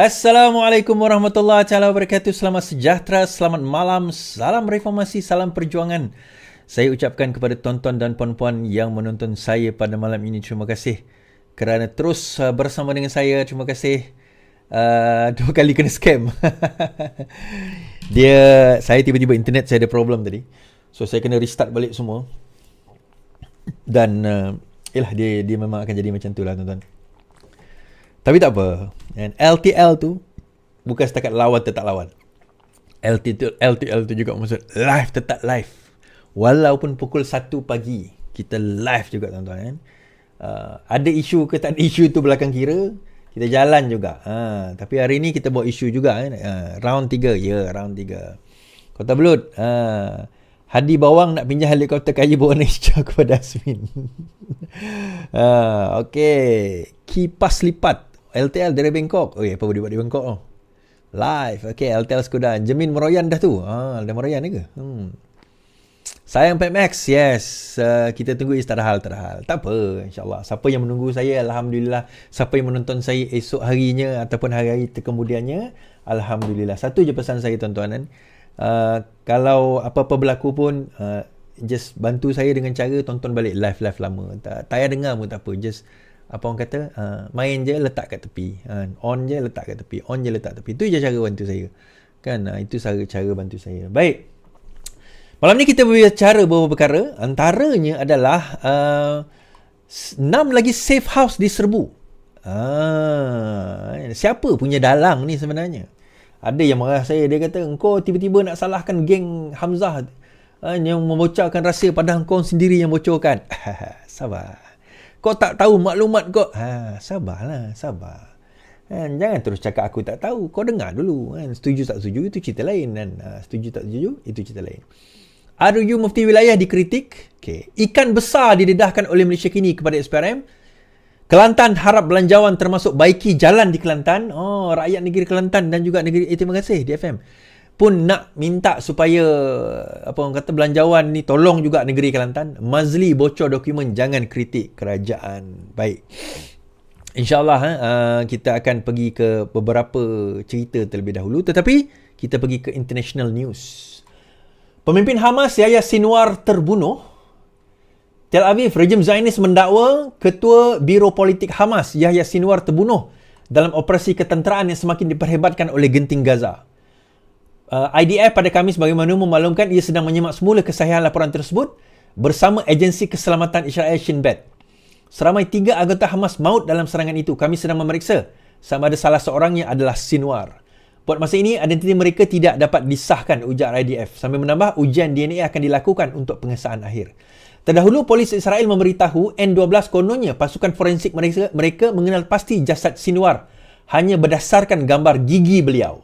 Assalamualaikum warahmatullahi taala wabarakatuh. Selamat sejahtera, selamat malam, salam reformasi, salam perjuangan. Saya ucapkan kepada tuan-tuan dan puan-puan yang menonton saya pada malam ini, terima kasih kerana terus bersama dengan saya. Terima kasih. Dua kali kena scam. Saya tiba-tiba internet saya ada problem tadi. So saya kena restart balik semua. Dan dia memang akan jadi macam tu lah, tuan-tuan. Tapi tak apa. And LTL tu bukan setakat lawan tetap lawan. LTL tu juga maksud live tetap live. Walaupun pukul 1 pagi kita live juga, tuan-tuan. Ada isu ke tak ada isu tu belakang kira, kita jalan juga. Tapi hari ni kita bawa isu juga. Round 3. Round 3. Kota Belud. Hadi Bawang nak pinjam helikopter kayu berwarna hijau kepada Asmin. Okay. Kipas lipat LTL dari Bangkok. Apa boleh buat di Bangkok? Live. Okay, LTL Skoda. Jemin Meroyan dah tu. Dah Meroyan ke? Sayang Pet Max. Yes. Kita tunggu tak ada hal. Tak apa, insyaAllah. Siapa yang menunggu saya, Alhamdulillah. Siapa yang menonton saya esok harinya ataupun hari-hari kemudiannya, Alhamdulillah. Satu je pesan saya, tuan-tuan. Kalau apa-apa berlaku pun, just bantu saya dengan cara tonton balik live lama. Tak payah dengar pun tak apa. Just apa orang kata, main je letak kat tepi, on je letak kat tepi, on je letak tepi. Itu je cara bantu saya kan. Itu cara bantu saya. Baik, malam ni kita berbicara beberapa perkara. Antaranya adalah 6 lagi safe house diserbu. Siapa punya dalang ni sebenarnya? Ada yang marah saya. Dia kata, engkau tiba-tiba nak salahkan geng Hamzah yang membocorkan rahsia, padahal engkau sendiri yang bocorkan. Sabar. Kau tak tahu maklumat kau. Sabarlah, sabar. Jangan terus cakap aku tak tahu. Kau dengar dulu. Setuju tak setuju, itu cerita lain. Setuju tak setuju, itu cerita lain. RU Mufti Wilayah dikritik. Okay. Ikan besar didedahkan oleh Malaysia kini kepada SPRM. Kelantan harap belanjawan termasuk baiki jalan di Kelantan. Rakyat negeri Kelantan dan juga negeri terima kasih DFM pun nak minta supaya orang kata belanjawan ni tolong juga negeri Kelantan. Mazli bocor dokumen, jangan kritik kerajaan. Baik, InsyaAllah kita akan pergi ke beberapa cerita terlebih dahulu. Tetapi kita pergi ke international news. Pemimpin Hamas Yahya Sinwar terbunuh. Tel Aviv, rejim Zionis mendakwa Ketua Biro Politik Hamas Yahya Sinwar terbunuh dalam operasi ketenteraan yang semakin diperhebatkan oleh genting Gaza. IDF pada Khamis bagaimana memaklumkan ia sedang menyimak semula kesahihan laporan tersebut bersama agensi keselamatan Israel Shin Bet. Seramai 3 anggota Hamas maut dalam serangan itu. Kami sedang memeriksa sama ada salah seorangnya adalah Sinwar. Buat masa ini, identiti mereka tidak dapat disahkan, ujar IDF. Sambil menambah, ujian DNA akan dilakukan untuk pengesahan akhir. Terdahulu, polis Israel memberitahu N12 kononnya pasukan forensik mereka mengenal pasti jasad Sinwar hanya berdasarkan gambar gigi beliau.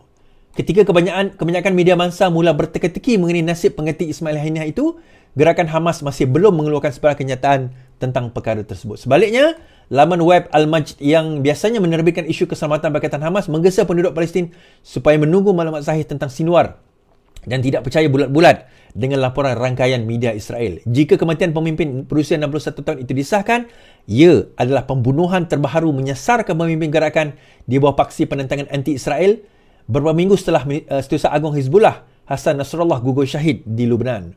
Ketika kebanyakan media massa mula berteka-teki mengenai nasib pengganti Ismail Haniyah itu, gerakan Hamas masih belum mengeluarkan sebarang kenyataan tentang perkara tersebut. Sebaliknya, laman web Al-Majd yang biasanya menerbitkan isu keselamatan berkaitan Hamas menggesa penduduk Palestin supaya menunggu maklumat sahih tentang Sinwar dan tidak percaya bulat-bulat dengan laporan rangkaian media Israel. Jika kematian pemimpin berusia 61 tahun itu disahkan, ia adalah pembunuhan terbaru menyasarkan pemimpin gerakan di bawah paksi penentangan anti-Israel beberapa minggu setelah Setiausaha Agung Hizbullah Hassan Nasrallah gugur syahid di Lubnan.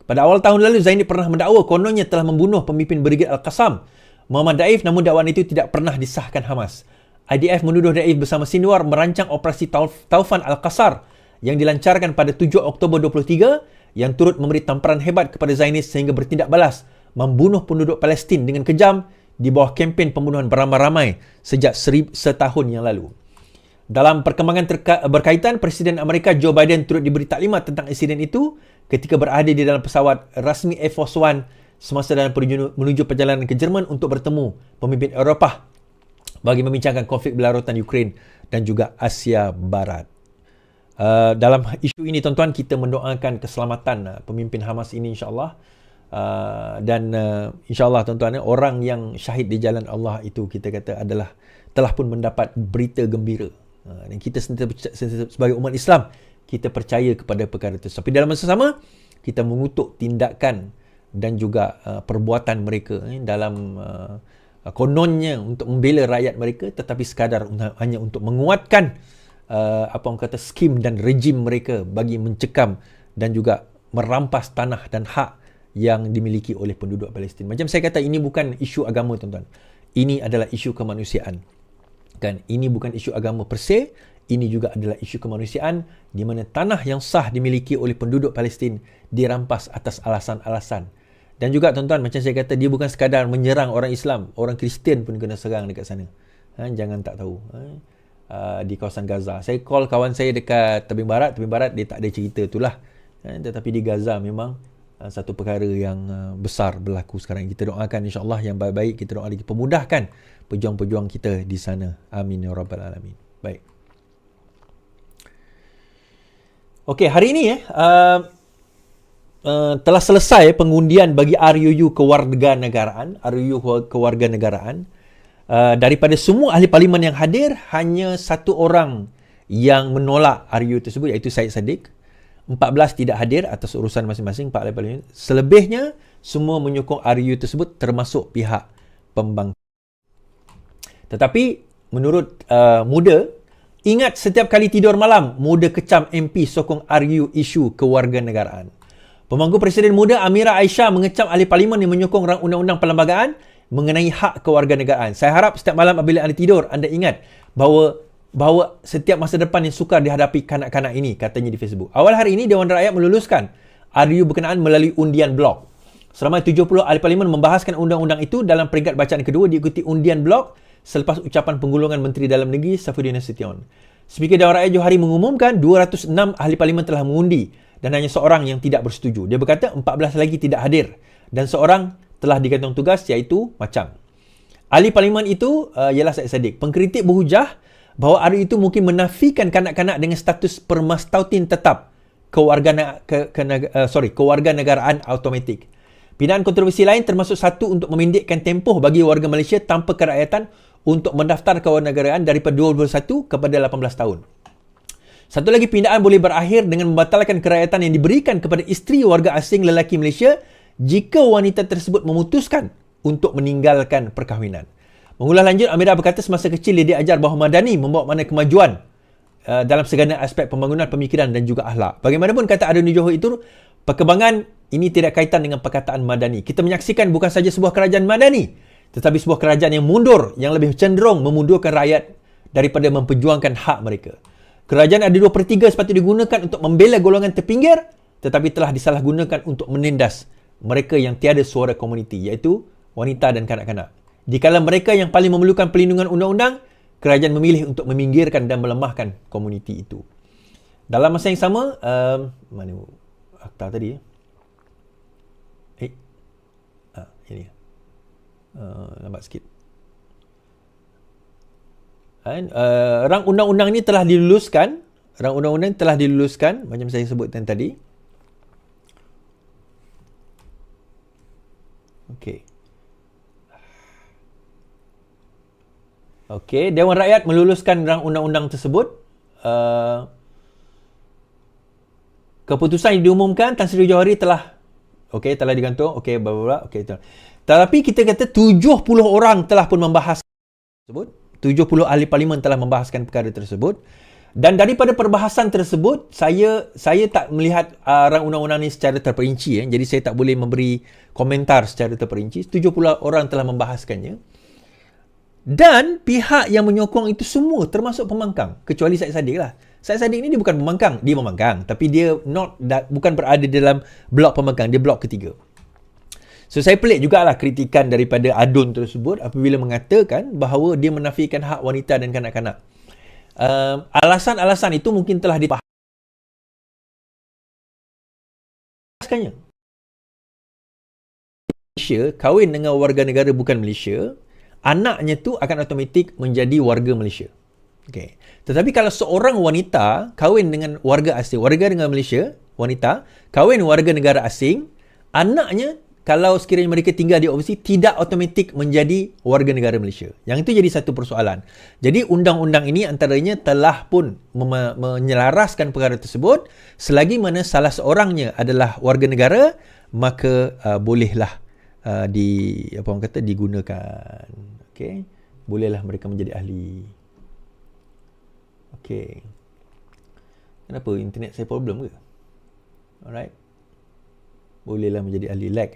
Pada awal tahun lalu, Zaini pernah mendakwa kononnya telah membunuh pemimpin Brigade Al-Qassam Muhammad Daif, namun dakwaan itu tidak pernah disahkan Hamas. IDF menuduh Daif bersama Sinwar merancang operasi Taufan Al-Qasar yang dilancarkan pada 7 Oktober 23 yang turut memberi tamparan hebat kepada Zionis sehingga bertindak balas membunuh penduduk Palestin dengan kejam di bawah kempen pembunuhan beramai-ramai sejak setahun yang lalu. Dalam perkembangan berkaitan, Presiden Amerika Joe Biden turut diberi taklimat tentang insiden itu ketika berada di dalam pesawat rasmi Air Force One semasa dalam menuju perjalanan ke Jerman untuk bertemu pemimpin Eropah bagi membincangkan konflik berlarutan Ukraine dan juga Asia Barat. Dalam isu ini, tuan-tuan, kita mendoakan keselamatan pemimpin Hamas ini, insyaAllah. Dan insyaAllah, tuan-tuan, orang yang syahid di jalan Allah itu kita kata adalah telah pun mendapat berita gembira. Dan kita sebagai umat Islam, kita percaya kepada perkara itu. Tapi dalam masa sama, kita mengutuk tindakan dan juga perbuatan mereka dalam kononnya untuk membela rakyat mereka, tetapi sekadar hanya untuk menguatkan apa orang kata skim dan rejim mereka bagi mencekam dan juga merampas tanah dan hak yang dimiliki oleh penduduk Palestin. Macam saya kata, ini bukan isu agama, tuan-tuan. Ini adalah isu kemanusiaan. Kan? Ini bukan isu agama per se, ini juga adalah isu kemanusiaan di mana tanah yang sah dimiliki oleh penduduk Palestin dirampas atas alasan-alasan. Dan juga tuan-tuan, macam saya kata, dia bukan sekadar menyerang orang Islam, orang Kristian pun kena serang dekat sana. Jangan tak tahu. Di kawasan Gaza. Saya call kawan saya dekat tebing barat dia tak ada cerita itulah. Tetapi di Gaza memang satu perkara yang besar berlaku sekarang. Kita doakan insya-Allah yang baik-baik, kita doa lagi pemudahkan pejuang-pejuang kita di sana. Amin ya rabbal alamin. Baik. Okey, hari ini telah selesai pengundian bagi RUU kewarganegaraan, daripada semua ahli parlimen yang hadir, hanya satu orang yang menolak RUU tersebut, iaitu Syed Saddiq. 14 tidak hadir atas urusan masing-masing 4 ahli parlimen. Selebihnya semua menyokong RUU tersebut, termasuk pihak pembangkit. Tetapi menurut Muda, ingat setiap kali tidur malam, Muda kecam MP sokong RUU isu kewarganegaraan. Pemangku Presiden Muda Amira Aisyah mengecam ahli parlimen yang menyokong rang undang-undang perlembagaan mengenai hak kewarganegaraan. Saya harap setiap malam apabila anda tidur, anda ingat bahawa setiap masa depan yang sukar dihadapi kanak-kanak ini, katanya di Facebook. Awal hari ini, Dewan Rakyat meluluskan RUU berkenaan melalui undian blok. Seramai 70 ahli parlimen membahaskan undang-undang itu dalam peringkat bacaan kedua, diikuti undian blok selepas ucapan penggulungan Menteri Dalam Negeri Saifuddin Nasution. Speaker Dewan Rakyat Johari mengumumkan 206 ahli parlimen telah mengundi dan hanya seorang yang tidak bersetuju. Dia berkata 14 lagi tidak hadir dan seorang telah digantung tugas, iaitu Macang. Ahli parlimen itu ialah Syed Saddiq. Pengkritik berhujah bahawa RUU itu mungkin menafikan kanak-kanak dengan status permastautin tetap kewarganegaraan automatik. Binaan kontroversi lain termasuk satu untuk memendekkan tempoh bagi warga Malaysia tanpa kerakyatan untuk mendaftar kewarganegaraan daripada 21 kepada 18 tahun. Satu lagi pindaan boleh berakhir dengan membatalkan kerakyatan yang diberikan kepada isteri warga asing lelaki Malaysia jika wanita tersebut memutuskan untuk meninggalkan perkahwinan. Mengulas lanjut, Amira berkata semasa kecil dia diajar bahawa Madani membawa makna kemajuan dalam segala aspek pembangunan pemikiran dan juga akhlak. Bagaimanapun kata Adoni Johor itu, perkembangan ini tidak kaitan dengan perkataan Madani. Kita menyaksikan bukan saja sebuah kerajaan Madani, tetapi sebuah kerajaan yang mundur, yang lebih cenderung memundurkan rakyat daripada memperjuangkan hak mereka. Kerajaan ada 2/3 sepatutnya digunakan untuk membela golongan terpinggir, tetapi telah disalahgunakan untuk menindas mereka yang tiada suara komuniti, iaitu wanita dan kanak-kanak. Dikala mereka yang paling memerlukan perlindungan undang-undang, kerajaan memilih untuk meminggirkan dan melemahkan komuniti itu. Dalam masa yang sama, mana akta tadi? Ini. Lambat sikit. Rang undang-undang ini telah diluluskan. Rang undang-undang telah diluluskan, macam saya sebutkan tadi. Okey, Dewan Rakyat meluluskan rang undang-undang tersebut. Keputusan yang diumumkan, Tan Sri Johari telah digantung. Tetapi kita kata 70 orang telah pun membahas tersebut. 70 ahli parlimen telah membahaskan perkara tersebut. Dan daripada perbahasan tersebut, saya tak melihat rang undang-undang ini secara terperinci. Jadi saya tak boleh memberi komentar secara terperinci. 70 orang telah membahaskannya. Dan pihak yang menyokong itu semua termasuk pembangkang, kecuali Syed Saddiq lah. Syed Saddiq ni dia bukan pembangkang, dia membangkang, tapi dia bukan berada dalam blok pembangkang, dia blok ketiga. So saya pelik jugalah kritikan daripada Adun tersebut apabila mengatakan bahawa dia menafikan hak wanita dan kanak-kanak. Alasan-alasan itu mungkin telah dibahaskannya. Malaysia kahwin dengan warga negara bukan Malaysia, anaknya tu akan automatik menjadi warga Malaysia. Okay. Tetapi kalau seorang wanita kahwin dengan warga asing, warga negara Malaysia, wanita kahwin warga negara asing, anaknya kalau sekiranya mereka tinggal di overseas tidak automatik menjadi warga negara Malaysia. Yang itu jadi satu persoalan. Jadi undang-undang ini antaranya telah pun menyelaraskan perkara tersebut. Selagi mana salah seorangnya adalah warga negara, maka bolehlah apa orang kata, digunakan. Okey, bolehlah mereka menjadi ahli. Okey, kenapa internet saya problem ke? Alright, bolehlah menjadi ahli. Lag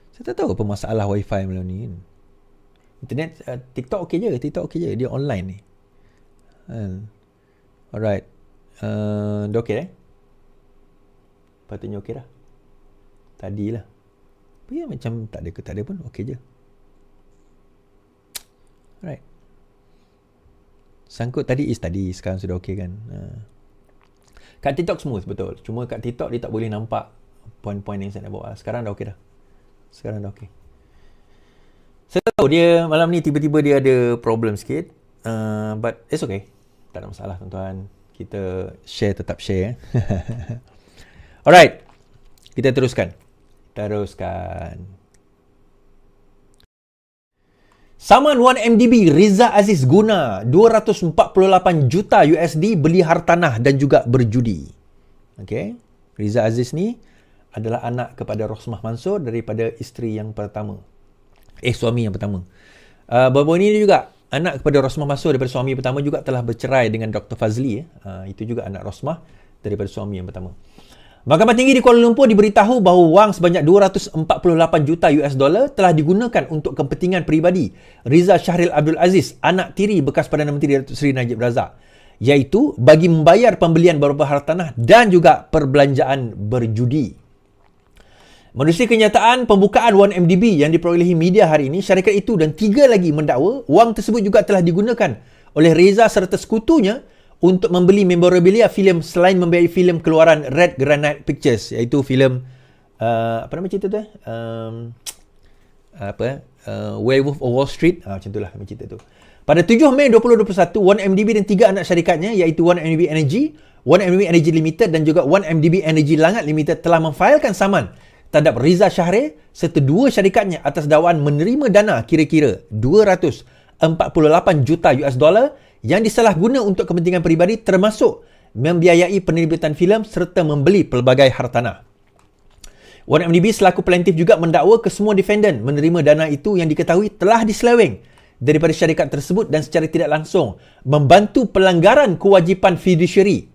saya tak tahu apa masalah wifi malam ni kan. Internet TikTok okey je, dia online ni. Alright, dah okey patutnya okey dah tadilah. Tapi macam tak ada pun okey je. Alright, sangkut tadi sekarang sudah okey kan. Kat TikTok smooth betul, cuma kat TikTok dia tak boleh nampak poin-poin yang saya nak bawa. Sekarang dah okey dah. Saya tahu dia malam ni tiba-tiba dia ada problem sikit, but it's okay, tak ada masalah tuan-tuan. Kita tetap share. Alright, kita teruskan. Saman 1MDB Riza Aziz guna 248 juta USD beli hartanah dan juga berjudi. Okay, Riza Aziz ni adalah anak kepada Rosmah Mansur daripada isteri yang pertama. Suami yang pertama. Baru-baru ini juga anak kepada Rosmah Mansur daripada suami pertama juga telah bercerai dengan Dr. Fazli. Itu juga anak Rosmah daripada suami yang pertama. Mahkamah Tinggi di Kuala Lumpur diberitahu bahawa wang sebanyak 248 juta US dollar telah digunakan untuk kepentingan peribadi Riza Syahril Abdul Aziz, anak tiri bekas Perdana Menteri Datuk Seri Najib Razak, iaitu bagi membayar pembelian beberapa hartanah dan juga perbelanjaan berjudi. Menerusi kenyataan pembukaan 1MDB yang diperolehi media hari ini, syarikat itu dan 3 lagi mendakwa wang tersebut juga telah digunakan oleh Reza serta sekutunya untuk membeli memorabilia filem selain membiayai filem keluaran Red Granite Pictures, iaitu filem apa nama cerita tu Werewolf of Wall Street, macam itulah nama cerita tu. Pada 7 Mei 2021, 1MDB dan 3 anak syarikatnya iaitu 1MDB Energy, 1MDB Energy Limited dan juga 1MDB Energy Langat Limited telah memfailkan saman terhadap Riza Syahril serta 2 syarikatnya atas dakwaan menerima dana kira-kira 248 juta US dollar yang disalahguna untuk kepentingan peribadi, termasuk membiayai penerbitan filem serta membeli pelbagai hartanah. 1MDB selaku plaintiff juga mendakwa kesemua defendant menerima dana itu yang diketahui telah diseleweng daripada syarikat tersebut dan secara tidak langsung membantu pelanggaran kewajipan fiduciary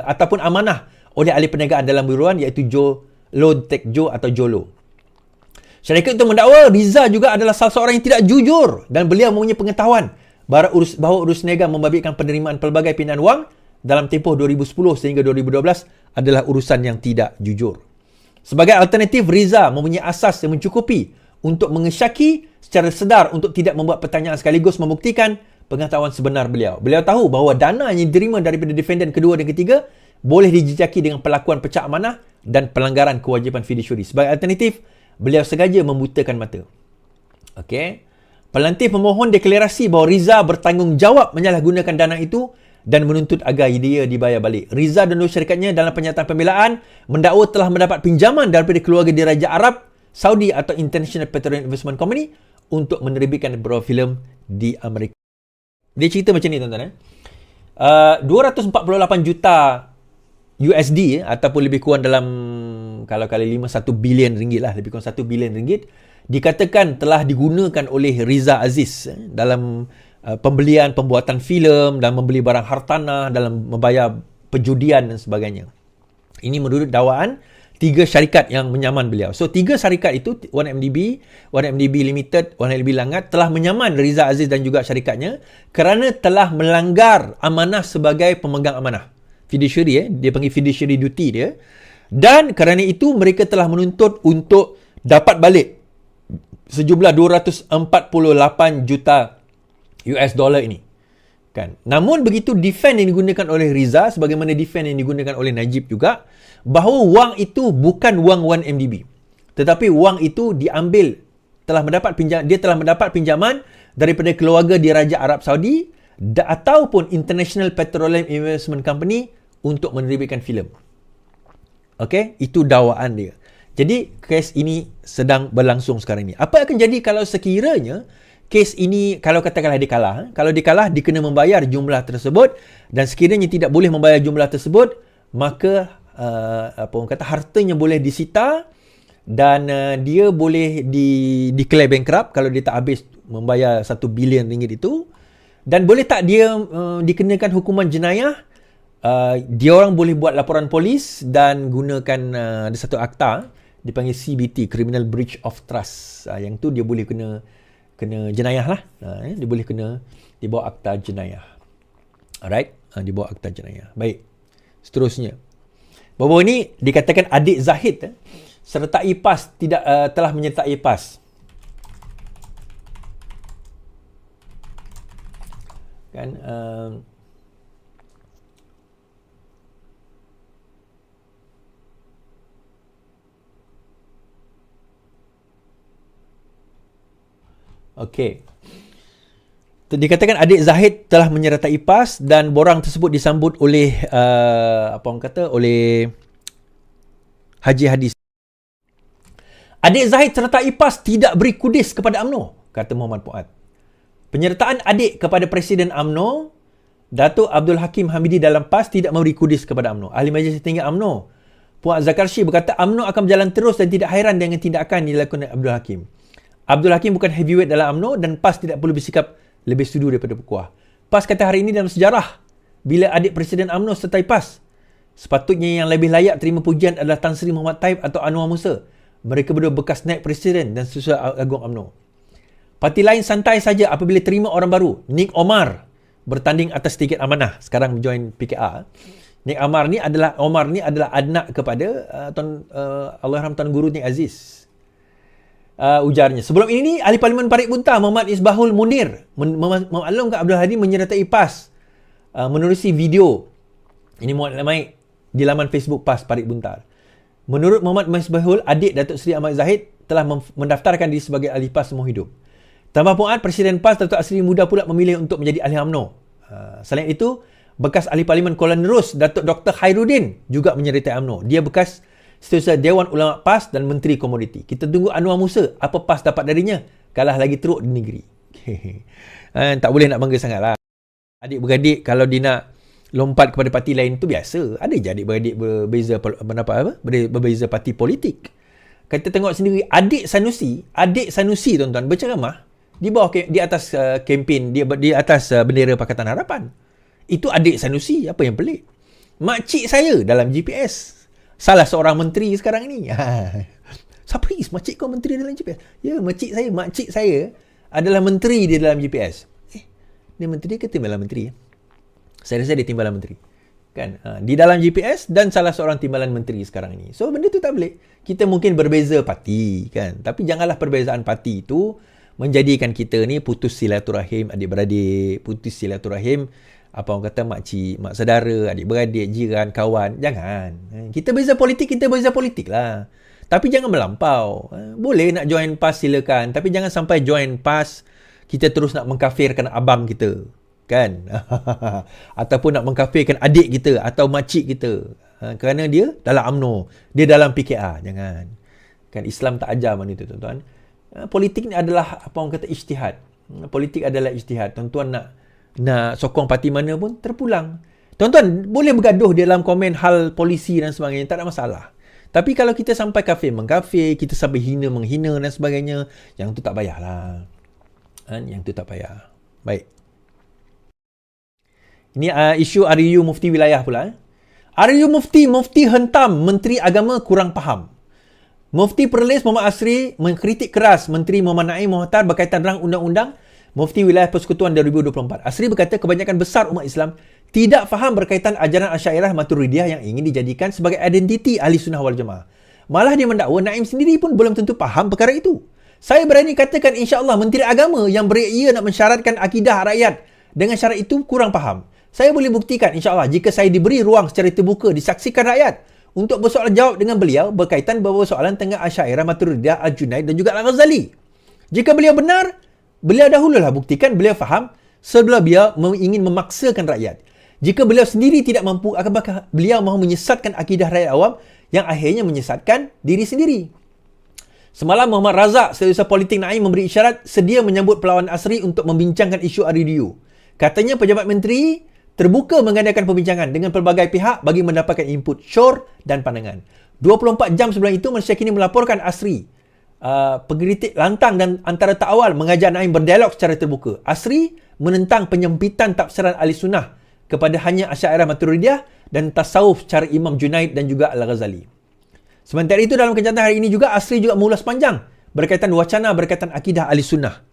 ataupun amanah oleh ahli perniagaan dalam buruan, iaitu Loan Take Joe atau JOLO. Syarikat itu mendakwa Riza juga adalah salah seorang yang tidak jujur dan beliau mempunyai pengetahuan bahawa urus niaga membabitkan penerimaan pelbagai pindahan wang dalam tempoh 2010 sehingga 2012 adalah urusan yang tidak jujur. Sebagai alternatif, Riza mempunyai asas yang mencukupi untuk mengesyaki secara sedar untuk tidak membuat pertanyaan sekaligus membuktikan pengetahuan sebenar beliau. Beliau tahu bahawa dana yang diterima daripada defendant kedua dan ketiga boleh dijejaki dengan pelakuan pecah amanah dan pelanggaran kewajipan fiduciary. Sebagai alternatif, beliau sengaja membutakan mata. Okey. Pelantik pemohon deklarasi bahawa Riza bertanggungjawab menyalahgunakan dana itu dan menuntut agar dia dibayar balik. Riza dan dua syarikatnya dalam pernyataan pembelaan mendakwa telah mendapat pinjaman daripada keluarga diraja Arab Saudi atau International Petroleum Investment Company untuk menerbitkan beberapa filem di Amerika. Dia cerita macam ni tuan-tuan. 248 juta USD ataupun lebih kurang dalam kalau kali 5 1 bilion ringgit lah, lebih kurang 1 bilion ringgit dikatakan telah digunakan oleh Riza Aziz dalam pembelian, pembuatan filem dan membeli barang hartanah, dalam membayar perjudian dan sebagainya. Ini menurut dakwaan 3 syarikat yang menyaman beliau. So 3 syarikat itu 1MDB, 1MDB Limited, 1MDB Langat telah menyaman Riza Aziz dan juga syarikatnya kerana telah melanggar amanah sebagai pemegang amanah. Fiduciary, dia panggil fiduciary duty dia. Dan kerana itu mereka telah menuntut untuk dapat balik sejumlah 248 juta US dollar ini. Kan? Namun begitu defend yang digunakan oleh Riza sebagaimana defend yang digunakan oleh Najib juga, bahawa wang itu bukan wang 1MDB. Tetapi wang itu diambil, dia telah mendapat pinjaman daripada keluarga diraja Arab Saudi ataupun International Petroleum Investment Company untuk menerbitkan filem. Okey, itu dakwaan dia. Jadi kes ini sedang berlangsung sekarang ini. Apa akan jadi kalau sekiranya kes ini, kalau katakanlah dia kalah, kalau dia kalah, dia kena membayar jumlah tersebut, dan sekiranya tidak boleh membayar jumlah tersebut, maka hartanya boleh disita dan dia boleh declare bankrupt kalau dia tak habis membayar 1 bilion ringgit itu, dan boleh tak dia dikenakan hukuman jenayah. Dia orang boleh buat laporan polis dan gunakan ada satu akta dipanggil CBT, Criminal Breach of Trust. Yang tu dia boleh kena jenayah lah. Dia boleh kena dibawa akta jenayah. Alright, dibawa akta jenayah. Baik, seterusnya. Bahawa ini dikatakan adik Zahid sertai PAS telah menyertai PAS. Kan okey. Dikatakan adik Zahid telah menyertai PAS dan borang tersebut disambut oleh oleh Haji Hadis. Adik Zahid sertai PAS tidak beri kudis kepada UMNO, kata Muhammad Fuad. Penyertaan adik kepada Presiden UMNO, Datuk Abdul Hakim Hamidi dalam PAS tidak memberi kudis kepada UMNO. Ahli Majlis Tinggi UMNO, Puan Zakarshi berkata UMNO akan berjalan terus dan tidak hairan dengan tindakan yang dilakukan Abdul Hakim. Abdul Hakim bukan heavyweight dalam UMNO dan PAS tidak perlu bersikap lebih setuju daripada Pukuah. PAS kata hari ini dalam sejarah, bila adik Presiden UMNO sertai PAS, sepatutnya yang lebih layak terima pujian adalah Tan Sri Muhammad Taib atau Anwar Musa. Mereka berdua bekas naib Presiden dan Susah Agung UMNO. Parti lain santai saja apabila terima orang baru. Nick Omar bertanding atas tiket amanah, sekarang join PKR. Nick Omar ni adalah anak kepada Allahyarham Tuan Guru Nik Aziz. Ujarnya. Sebelum ini, Ahli Parlimen Parit Buntar Muhammad Isbahul Munir memaklumkan Abdul Hadi menyertai PAS menerusi video. Ini muat naik di laman Facebook PAS Parit Buntar. Menurut Muhammad Isbahul, adik Datuk Seri Ahmad Zahid telah mendaftarkan diri sebagai ahli PAS semua hidup. Tambah Puan, Presiden PAS Datuk Asri Muda pula memilih untuk menjadi ahli UMNO. Selain itu, bekas Ahli Parlimen Kuala Nerus Datuk Dr. Khairuddin juga menyertai UMNO. Dia bekas Setiausaha Dewan Ulama PAS dan Menteri Komoditi. Kita tunggu Anwar Musa. Apa PAS dapat darinya? Kalah lagi teruk di negeri. Tak boleh nak bangga sangat lah. Adik-beradik kalau dia nak lompat kepada parti lain tu biasa. Ada je adik-beradik berbeza pendapat berbeza parti politik. Kita tengok sendiri adik Sanusi tuan-tuan berceramah di bawah di atas kempen di atas bendera Pakatan Harapan. Itu adik Sanusi. Apa yang pelik? Makcik saya dalam GPS. Salah seorang menteri sekarang ni. Siapa ni? Makcik kau menteri dalam GPS? Ya, makcik saya adalah menteri di dalam GPS. Dia menteri ke timbalan menteri? Saya rasa dia timbalan menteri. Kan? Di dalam GPS dan salah seorang timbalan menteri sekarang ni. So, benda tu tak boleh. Kita mungkin berbeza parti, kan? Tapi janganlah perbezaan parti itu menjadikan kita ni putus silaturahim adik-beradik, putus silaturahim apa orang kata makcik, mak saudara, adik-beradik, jiran, kawan. Jangan. Kita beza politik lah. Tapi jangan melampau. Boleh nak join PAS silakan. Tapi jangan sampai join PAS, kita terus nak mengkafirkan abang kita. Kan? Ataupun nak mengkafirkan adik kita atau makcik kita. Kerana dia dalam UMNO. Dia dalam PKR. Jangan. Kan Islam tak ajar mana itu, tuan-tuan. Politik ni adalah apa orang kata ijtihad. Politik adalah ijtihad. Tuan-tuan nak sokong parti mana pun terpulang. Tuan-tuan boleh bergaduh dalam komen hal polisi dan sebagainya, tak ada masalah. Tapi kalau kita sampai kafir mengkafir, kita sampai hina menghina dan sebagainya, yang tu tak payahlah. Yang tu tak payah. Baik. Ini isu RU Mufti Wilayah pula. RU Mufti hentam Menteri Agama kurang faham. Mufti Perlis Muhammad Asri mengkritik keras Menteri Muhammad Naim Mohtar berkaitan rang undang-undang Mufti Wilayah Persekutuan 2024. Asri berkata kebanyakan besar umat Islam tidak faham berkaitan ajaran Asy'ariyah Maturidiyah yang ingin dijadikan sebagai identiti Ahli Sunnah wal Jamaah. Malah dia mendakwa Naim sendiri pun belum tentu faham perkara itu. Saya berani katakan insya-Allah Menteri Agama yang beria nak mensyaratkan akidah rakyat dengan syarat itu kurang faham. Saya boleh buktikan insya-Allah jika saya diberi ruang secara terbuka disaksikan rakyat untuk bersoalan jawab dengan beliau berkaitan beberapa soalan tentang Asy'ariyah Maturidiyah, Al-Junaid dan juga Al-Ghazali. Jika beliau benar, beliau dahululah buktikan beliau faham sebelum beliau ingin memaksakan rakyat. Jika beliau sendiri tidak mampu, apakah beliau mahu menyesatkan akidah rakyat awam yang akhirnya menyesatkan diri sendiri? Semalam Muhammad Razak, Setiausaha Politik Naim memberi isyarat sedia menyambut perlawanan Asri untuk membincangkan isu RDU. Katanya pejabat menteri terbuka mengadakan perbincangan dengan pelbagai pihak bagi mendapatkan input syur dan pandangan. 24 jam sebelum itu, Malaysia Kini melaporkan Asri, penggelitik lantang dan antara tak awal mengajak Naim berdialog secara terbuka. Asri menentang penyempitan tafsiran Ahli Sunnah kepada hanya Asy'ariyah Maturidiyah dan tasawuf cara Imam Junaid dan juga Al-Ghazali. Sementara itu, dalam kenyataan hari ini juga, Asri juga mengulas panjang berkaitan wacana berkaitan akidah Ahli Sunnah.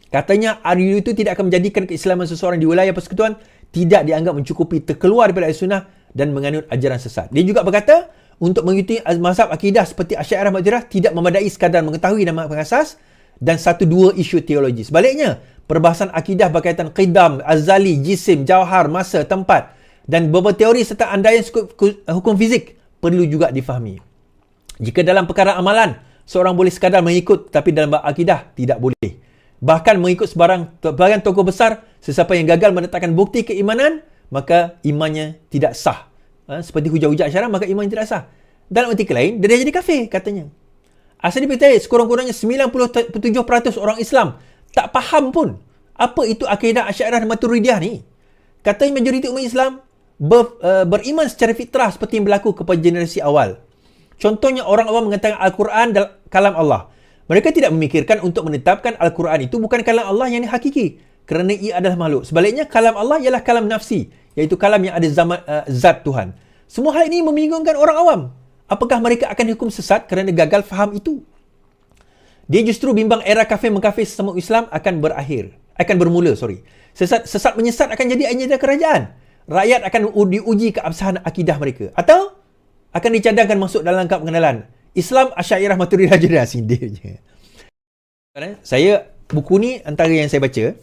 Katanya, RU itu tidak akan menjadikan keislaman seseorang di wilayah persekutuan tidak dianggap mencukupi terkeluar daripada Ahli Sunnah dan menganut ajaran sesat. Dia juga berkata, untuk mengikuti mazhab akidah seperti Asy'ariyah Maturidiyah tidak memadai sekadar mengetahui nama pengasas dan satu dua isu teologi. Sebaliknya, perbahasan akidah berkaitan qidam, azali, jisim, jauhar, masa, tempat dan beberapa teori serta andaian hukum fizik perlu juga difahami. Jika dalam perkara amalan, seorang boleh sekadar mengikut, tapi dalam bab akidah tidak boleh. Bahkan mengikut sebarang tokoh besar, sesiapa yang gagal menetapkan bukti keimanan, maka imannya tidak sah. Seperti hujah-hujah Asy'ariyah, maka iman tidak sah. Dalam artikel lain, dia dah jadi kafir, katanya. Asal dipercayai, sekurang-kurangnya 97% orang Islam tak faham pun apa itu akidah Asy'ariyah Maturidiyah ni. Katanya majoriti umat Islam beriman secara fitrah seperti yang berlaku kepada generasi awal. Contohnya, orang awam mengatakan Al-Quran adalah kalam Allah. Mereka tidak memikirkan untuk menetapkan Al-Quran itu bukan kalam Allah yang hakiki, kerana ia adalah makhluk. Sebaliknya, kalam Allah ialah kalam nafsi, iaitu kalam yang ada zat Tuhan. Semua hal ini membingungkan orang awam. Apakah mereka akan dihukum sesat kerana gagal faham itu? Dia justru bimbang era kafir mengkafir sesama Islam akan bermula. Sesat menyesat akan jadi agenda kerajaan. Rakyat akan diuji keabsahan akidah mereka. Atau akan dicadangkan masuk dalam langkah pengenalan Islam Asy'ariyah Maturidiyah je dah, sindir je. Buku ni antara yang saya baca.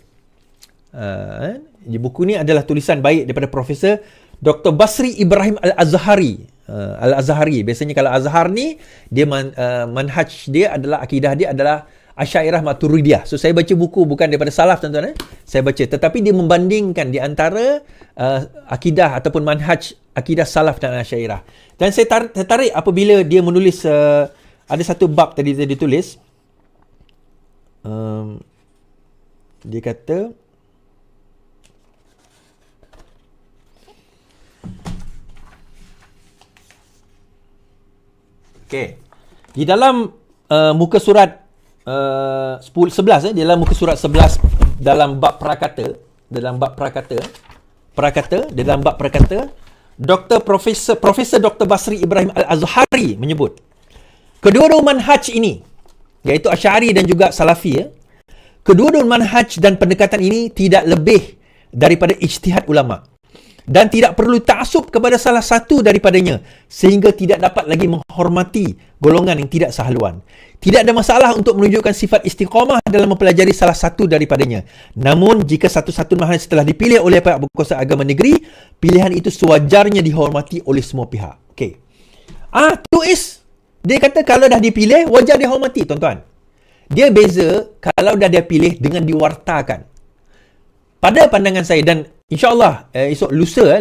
Buku ni adalah tulisan baik daripada Profesor Dr. Basri Ibrahim Al-Azhari. Biasanya kalau Azhar ni, dia manhaj dia adalah, akidah dia adalah Asy'ariyah Maturidiyah. So, saya baca buku bukan daripada salaf, tuan-tuan. Saya baca. Tetapi dia membandingkan di antara akidah ataupun manhaj akidah salaf dan Asy'ariyah. Dan saya tertarik apabila dia menulis, ada satu bab tadi dia tulis. Dia kata, okey, di dalam muka surat 11, di dalam muka surat 11 dalam bab prakata, Profesor Dr. Basri Ibrahim Al-Azhari menyebut, kedua-dua manhaj ini, iaitu Asy'ari dan juga Salafi, kedua-dua manhaj dan pendekatan ini tidak lebih daripada ijtihad ulama dan tidak perlu ta'assub kepada salah satu daripadanya, sehingga tidak dapat lagi menghormati golongan yang tidak sehaluan. Tidak ada masalah untuk menunjukkan sifat istiqamah dalam mempelajari salah satu daripadanya. Namun, jika satu-satu manhaj telah dipilih oleh pihak berkuasa agama negeri, pilihan itu sewajarnya dihormati oleh semua pihak. Okey. Dia kata kalau dah dipilih, wajar dihormati, tuan-tuan. Dia beza kalau dah dia pilih dengan diwartakan. Pada pandangan saya, dan insyaAllah esok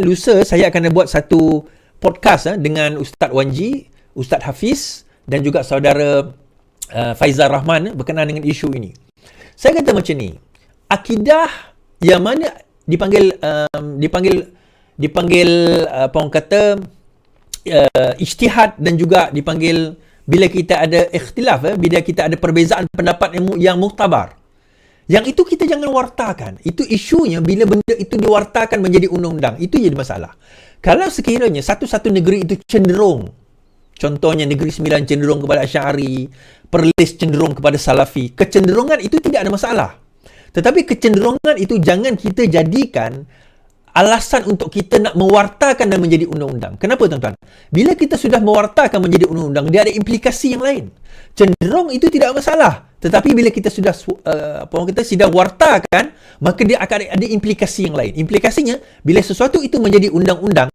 lusa saya akan buat satu podcast dengan Ustaz Wanji, Ustaz Hafiz dan juga saudara Faizal Rahman berkenaan dengan isu ini. Saya kata macam ni, akidah yang mana dipanggil apa orang kata ijtihad, dan juga dipanggil bila kita ada ikhtilaf, bila kita ada perbezaan pendapat yang muktabar. Yang itu kita jangan wartakan. Itu isunya bila benda itu diwartakan menjadi undang-undang. Itu jadi masalah. Kalau sekiranya satu-satu negeri itu cenderung, contohnya Negeri Sembilan cenderung kepada Asy'ari, Perlis cenderung kepada Salafi, kecenderungan itu tidak ada masalah. Tetapi kecenderungan itu jangan kita jadikan alasan untuk kita nak mewartakan dan menjadi undang-undang. Kenapa, tuan-tuan? Bila kita sudah mewartakan menjadi undang-undang, dia ada implikasi yang lain. Cenderung itu tidak masalah. Tetapi bila kita sudah sudah wartakan, maka dia akan ada implikasi yang lain. Implikasinya, bila sesuatu itu menjadi undang-undang,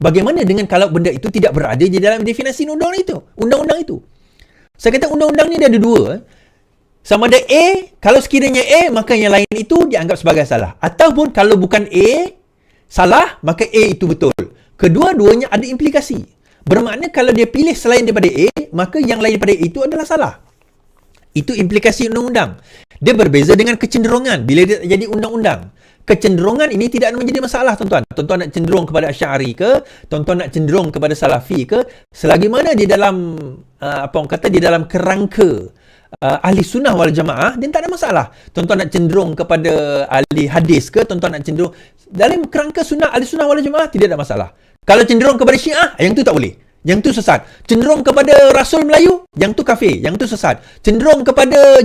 bagaimana dengan kalau benda itu tidak berada di dalam definisi undang-undang itu? Saya kata undang-undang ni dia ada dua. Sama ada A, kalau sekiranya A, maka yang lain itu dianggap sebagai salah. Ataupun kalau bukan A, salah, maka A itu betul. Kedua-duanya ada implikasi. Bermakna kalau dia pilih selain daripada A, maka yang lain daripada A itu adalah salah. Itu implikasi undang-undang. Dia berbeza dengan kecenderungan bila dia jadi undang-undang. kecenderungan ini tidak menjadi masalah, tuan-tuan. Tuan-tuan nak cenderung kepada Asy'ari ke, tuan-tuan nak cenderung kepada Salafi ke, selagi mana di dalam di dalam kerangka ahli sunnah wal jamaah, dia tak ada masalah. Tuan-tuan nak cenderung kepada ahli hadis ke, tuan-tuan nak cenderung dalam kerangka sunnah ahli sunnah wal jamaah, tidak ada masalah. Kalau cenderung kepada Syiah, yang tu tak boleh. Yang tu sesat. Cenderung kepada Rasul Melayu, yang tu kafir, yang tu sesat. Cenderung kepada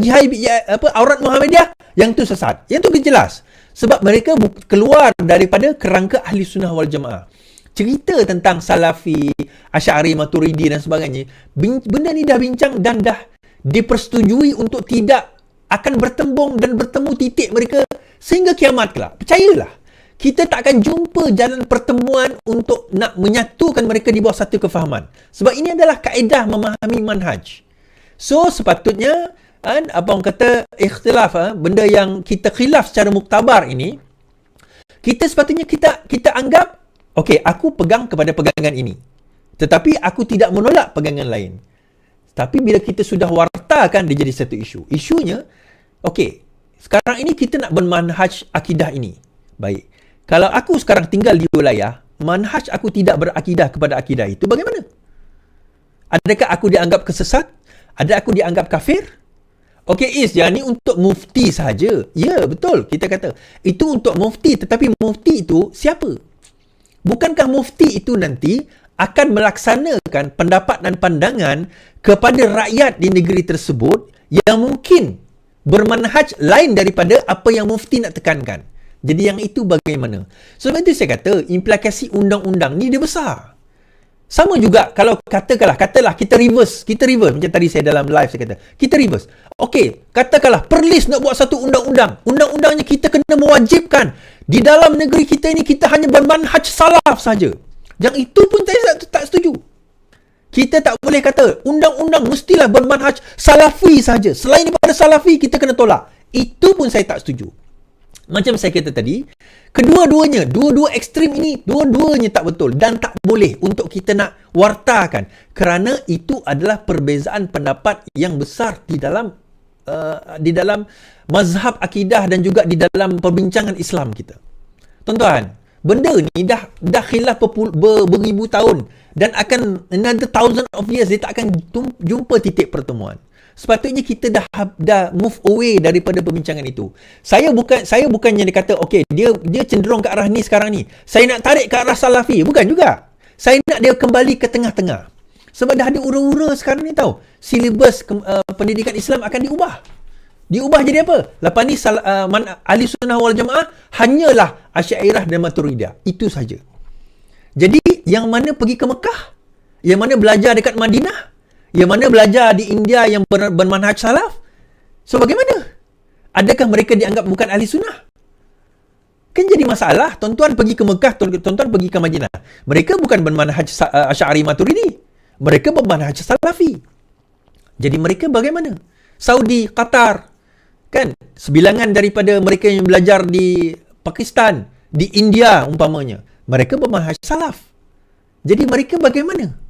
aurat Muhammadiyah, yang tu sesat. Yang tu jelas. Sebab mereka keluar daripada kerangka ahli sunnah wal jamaah. Cerita tentang Salafi, Asy'ari, Maturidi dan sebagainya, benda ni dah bincang dan dah dipersetujui untuk tidak akan bertembung dan bertemu titik mereka sehingga kiamat kelak. Percayalah. Kita tak akan jumpa jalan pertemuan untuk nak menyatukan mereka di bawah satu kefahaman. Sebab ini adalah kaedah memahami manhaj. So, sepatutnya, ikhtilaf, benda yang kita khilaf secara muktabar ini, kita sepatutnya kita anggap, okey, aku pegang kepada pegangan ini. Tetapi aku tidak menolak pegangan lain. Tapi bila kita sudah wartakan, dia jadi satu isu. Isunya, okey, sekarang ini kita nak bermanhaj akidah ini. Baik. Kalau aku sekarang tinggal di wilayah, manhaj aku tidak berakidah kepada akidah itu, bagaimana? Adakah aku dianggap kesesat? Ada aku dianggap kafir? Okey, yang ni untuk mufti saja. Ya, betul. Kita kata, itu untuk mufti. Tetapi mufti itu siapa? Bukankah mufti itu nanti akan melaksanakan pendapat dan pandangan kepada rakyat di negeri tersebut yang mungkin bermanhaj lain daripada apa yang mufti nak tekankan? Jadi yang itu bagaimana? Sebab itu saya kata, implikasi undang-undang ni dia besar. Sama juga kalau katakanlah kita reverse macam tadi saya dalam live saya kata, kita reverse. Okey, katakanlah Perlis nak buat satu undang-undang. Undang-undangnya kita kena mewajibkan di dalam negeri kita ini kita hanya bermanhaj salaf saja. Yang itu pun saya tak setuju. Kita tak boleh kata undang-undang mestilah bermanhaj salafi saja. Selain daripada salafi kita kena tolak. Itu pun saya tak setuju. Macam saya kata tadi, dua ekstrim ini, dua-duanya tak betul dan tak boleh untuk kita nak wartakan kerana itu adalah perbezaan pendapat yang besar di dalam mazhab akidah dan juga di dalam perbincangan Islam kita. Tuan-tuan, benda ni dah khilaf beribu tahun dan akan another thousand of years dia tak akan jumpa titik pertemuan. Sepatutnya kita dah move away daripada perbincangan itu. Saya bukannya dia kata okey, dia cenderung ke arah ni sekarang ni. Saya nak tarik ke arah salafi, bukan juga. Saya nak dia kembali ke tengah-tengah. Sebab dah ada ura-ura sekarang ni tahu. Silibus pendidikan Islam akan diubah. Diubah jadi apa? Lepas ni ahli sunnah wal jamaah hanyalah Asy'ariyah dan Maturidiyah. Itu saja. Jadi yang mana pergi ke Mekah, yang mana belajar dekat Madinah, yang mana belajar di India yang bermanhaj salaf. So bagaimana? Adakah mereka dianggap bukan ahli sunnah? Kan jadi masalah. Tuan-tuan pergi ke Mekah, tuan-tuan pergi ke Madinah. Mereka bukan bermanhaj Asy'ari Maturidi. Mereka bermanhaj salafi. Jadi mereka bagaimana? Saudi, Qatar, kan? Sebilangan daripada mereka yang belajar di Pakistan, di India umpamanya, mereka bermanhaj salaf. Jadi mereka bagaimana?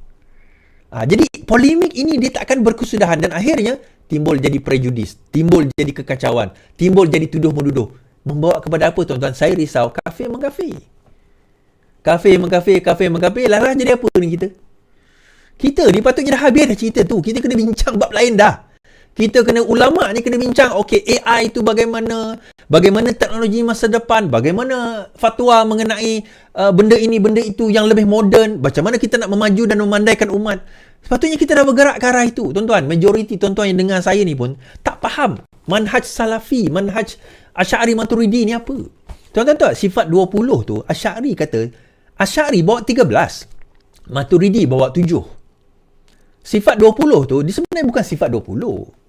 Jadi polemik ini dia tak akan berkesudahan dan akhirnya timbul jadi prejudis, timbul jadi kekacauan, timbul jadi tuduh-menuduh. Membawa kepada apa, tuan-tuan? Saya risau kafir mengkafir. Kafir mengkafir, lalah jadi apa ni kita? Kita ni patutnya dah habis dah cerita tu. Kita kena bincang bab lain dah. Kita kena, ulama ni kena bincang, okey, AI itu bagaimana teknologi masa depan, bagaimana fatwa mengenai benda ini, benda itu yang lebih moden, macam mana kita nak memaju dan memandaikan umat. Sepatutnya kita dah bergerak ke arah itu, tuan-tuan. Majoriti tuan-tuan yang dengar saya ni pun tak faham manhaj salafi, manhaj Asy'ari Maturidi ni apa. Tuan-tuan tahu sifat 20 tu, Asy'ari kata, Asy'ari bawa 13, Maturidi bawa 7. Sifat 20 tu, dia sebenarnya bukan sifat 20.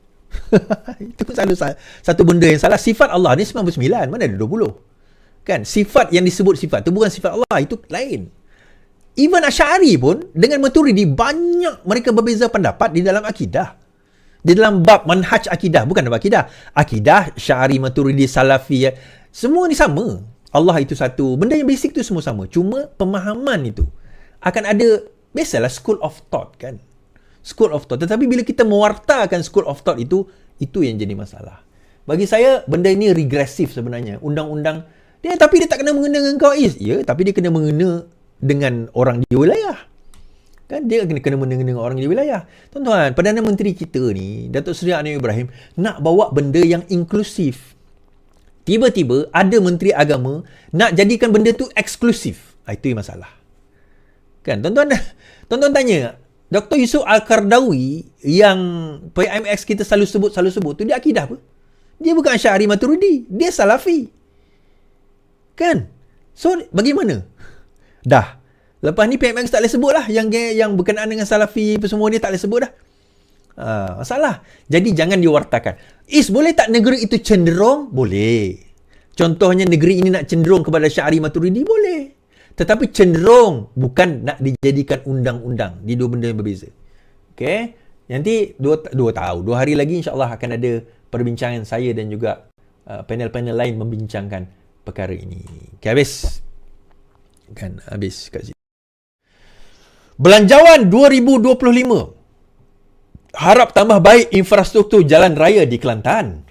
Itu selalu satu benda yang salah. Sifat Allah ni 99, mana ada 20? Kan? Sifat yang disebut sifat tu bukan sifat Allah, itu lain. Even Asy'ari pun dengan Maturidi banyak mereka berbeza pendapat di dalam akidah. Di dalam bab manhaj akidah, bukan bab akidah. Akidah, Asy'ari, Maturidi, Salafi, semua ni sama. Allah itu satu. Benda yang basic tu semua sama. Cuma pemahaman itu akan ada, biasalah school of thought kan. School of thought. Tetapi bila kita mewartakan school of thought itu yang jadi masalah. Bagi saya, benda ini regresif sebenarnya. Undang-undang Tapi dia tak kena mengena dengan kau, Is. Ya, tapi dia kena mengena dengan orang di wilayah. Kan dia kena mengena dengan orang di wilayah. Tuan-tuan, Perdana Menteri kita ni, Datuk Seri Anwar Ibrahim, nak bawa benda yang inklusif. Tiba-tiba ada Menteri Agama nak jadikan benda tu eksklusif. Itu yang masalah. Kan, tuan-tuan tanya, Dr. Yusuf Al-Qardawi yang PMX kita selalu sebut tu, dia akidah apa? Dia bukan Asy'ari Maturidi, dia Salafi. Kan? So, bagaimana? Dah. Lepas ni PMX tak boleh sebut lah yang berkenaan dengan Salafi apa semua ni tak boleh sebut dah. Masalah. Jadi jangan diwartakan. Is, boleh tak negeri itu cenderung? Boleh. Contohnya negeri ini nak cenderung kepada Asy'ari Maturidi? Boleh. Tetapi cenderung bukan nak dijadikan undang-undang. Di dua benda yang berbeza. Okay? Nanti 2 hari lagi insyaAllah akan ada perbincangan saya dan juga panel-panel lain membincangkan perkara ini. Okay, habis. Kan, habis kat situ. Belanjawan 2025. Harap tambah baik infrastruktur jalan raya di Kelantan.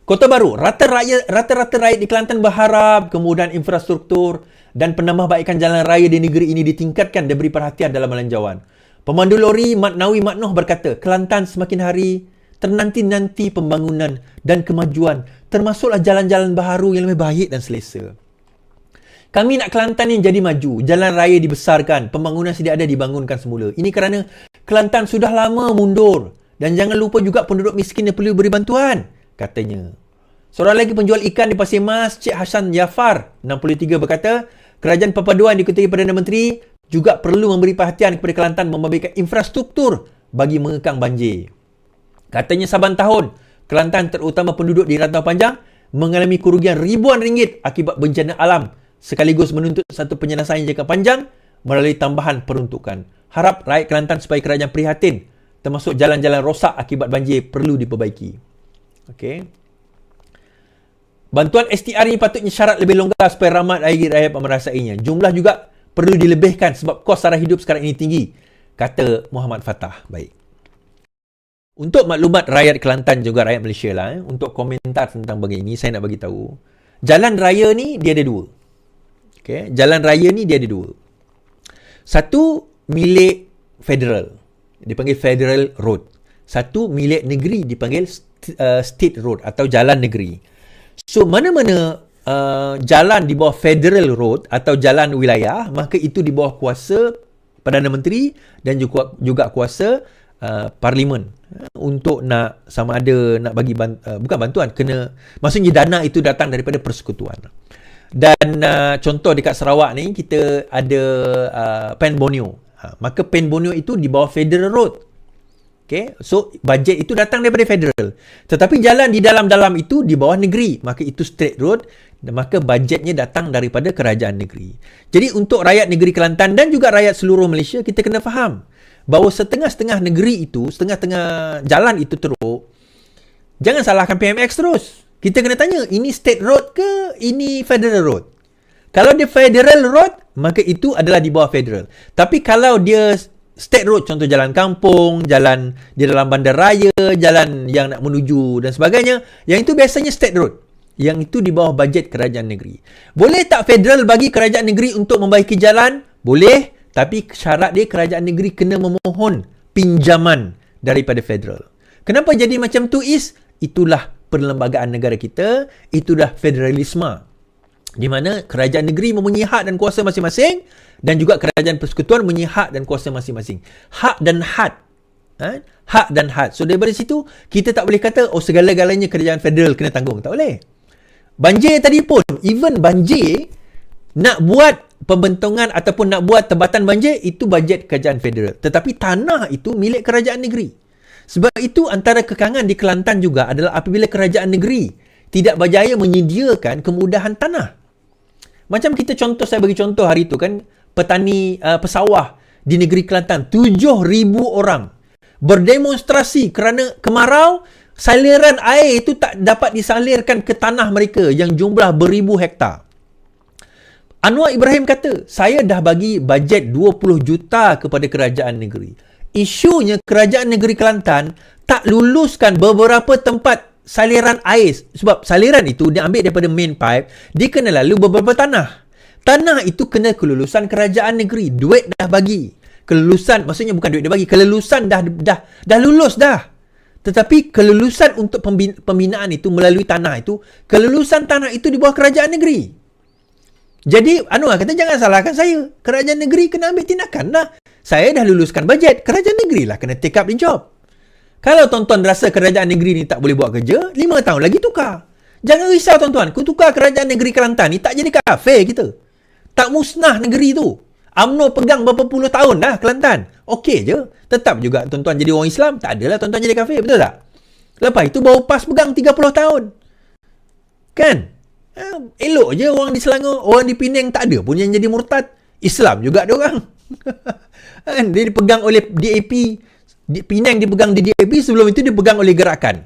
Kota Baru, rata-rata rakyat di Kelantan berharap kemudahan infrastruktur dan penambahbaikan jalan raya di negeri ini ditingkatkan dan beri perhatian dalam belanjawan. Pemandu lori Mat Nawi Mat Noh berkata, Kelantan semakin hari ternanti-nanti pembangunan dan kemajuan, termasuklah jalan-jalan baharu yang lebih baik dan selesa. Kami nak Kelantan yang jadi maju, jalan raya dibesarkan, pembangunan sedia ada dibangunkan semula. Ini kerana Kelantan sudah lama mundur dan jangan lupa juga penduduk miskin yang perlu beri bantuan, katanya. Seorang lagi penjual ikan di Pasir Mas, Cik Hassan Jafar, 63 berkata, Kerajaan Perpaduan diketuai Perdana Menteri juga perlu memberi perhatian kepada Kelantan memberikan infrastruktur bagi mengekang banjir. Katanya saban tahun, Kelantan terutama penduduk di Rantau Panjang mengalami kerugian ribuan ringgit akibat bencana alam, sekaligus menuntut satu penyelesaian jangka panjang melalui tambahan peruntukan. Harap rakyat Kelantan supaya kerajaan prihatin, termasuk jalan-jalan rosak akibat banjir perlu diperbaiki. Okey. Bantuan STR ini patutnya syarat lebih longgar supaya ramai rakyat merasainya. Jumlah juga perlu dilebihkan sebab kos sara hidup sekarang ini tinggi, kata Muhammad Fatah. Baik. Untuk maklumat rakyat Kelantan juga rakyat Malaysia lah, untuk komentar tentang begini, saya nak bagi tahu. Jalan raya ni dia ada dua. Okay. Jalan raya ni dia ada dua. Satu milik federal, dipanggil Federal Road. Satu milik negeri, dipanggil State Road atau Jalan Negeri. So, mana-mana jalan di bawah Federal Road atau jalan wilayah, maka itu di bawah kuasa Perdana Menteri dan juga kuasa Parlimen untuk nak sama ada nak bagi bukan bantuan, maksudnya dana itu datang daripada persekutuan. Dan contoh dekat Sarawak ni kita ada Pen Borneo. Maka Pen Borneo itu di bawah Federal Road. Okay, so bajet itu datang daripada federal. Tetapi jalan di dalam-dalam itu di bawah negeri, maka itu State Road, maka bajetnya datang daripada kerajaan negeri. Jadi untuk rakyat negeri Kelantan dan juga rakyat seluruh Malaysia, kita kena faham bahawa setengah-setengah negeri itu, setengah-setengah jalan itu teruk. Jangan salahkan PMX terus. Kita kena tanya, ini State Road ke ini Federal Road? Kalau dia Federal Road, maka itu adalah di bawah federal. Tapi kalau dia State Road, contoh jalan kampung, jalan di dalam bandar raya, jalan yang nak menuju dan sebagainya, yang itu biasanya State Road. Yang itu di bawah bajet kerajaan negeri. Boleh tak federal bagi kerajaan negeri untuk membaiki jalan? Boleh, tapi syarat dia kerajaan negeri kena memohon pinjaman daripada federal. Kenapa jadi macam tu, Is? Itulah perlembagaan negara kita, itulah federalisme, di mana kerajaan negeri mempunyai hak dan kuasa masing-masing dan juga kerajaan persekutuan mempunyai hak dan kuasa masing-masing. Hak dan had. Hak dan had. So daripada situ kita tak boleh kata segala-galanya kerajaan federal kena tanggung. Tak boleh. Banjir tadi pun, even banjir nak buat pembentungan ataupun nak buat tebatan banjir, itu bajet kerajaan federal. Tetapi tanah itu milik kerajaan negeri. Sebab itu antara kekangan di Kelantan juga adalah apabila kerajaan negeri tidak berjaya menyediakan kemudahan tanah. Macam kita contoh, saya bagi contoh hari itu kan, petani pesawah di negeri Kelantan, 7,000 orang berdemonstrasi kerana kemarau, saliran air itu tak dapat disalirkan ke tanah mereka yang jumlah beribu hektar. Anwar Ibrahim kata, saya dah bagi bajet 20 juta kepada kerajaan negeri. Isunya kerajaan negeri Kelantan tak luluskan beberapa tempat saliran air. Sebab saliran itu dia ambil daripada main pipe, dia kena lalu beberapa tanah. Tanah itu kena kelulusan kerajaan negeri. Duit dah bagi. Kelulusan, maksudnya bukan duit dah bagi. Kelulusan dah lulus dah. Tetapi kelulusan untuk pembinaan itu melalui tanah itu, kelulusan tanah itu di bawah kerajaan negeri. Jadi, Anwar kata jangan salahkan saya. Kerajaan negeri kena ambil tindakan lah. Saya dah luluskan bajet. Kerajaan negeri lah kena take up the job. Kalau tuan-tuan rasa kerajaan negeri ni tak boleh buat kerja, 5 tahun lagi tukar. Jangan risau tuan-tuan. Ku tukar kerajaan negeri Kelantan ni tak jadi kafe kita. Tak musnah negeri tu. UMNO pegang berapa puluh tahun dah Kelantan. Okey je. Tetap juga tuan-tuan jadi orang Islam. Tak adalah tuan-tuan jadi kafe. Betul tak? Lepas itu baru PAS pegang 30 tahun. Kan? Elok je orang di Selangor, orang di Penang tak ada pun yang jadi murtad. Islam juga dia orang. Dia dipegang oleh DAP. Penang dipegang di DAP, sebelum itu dipegang oleh gerakan.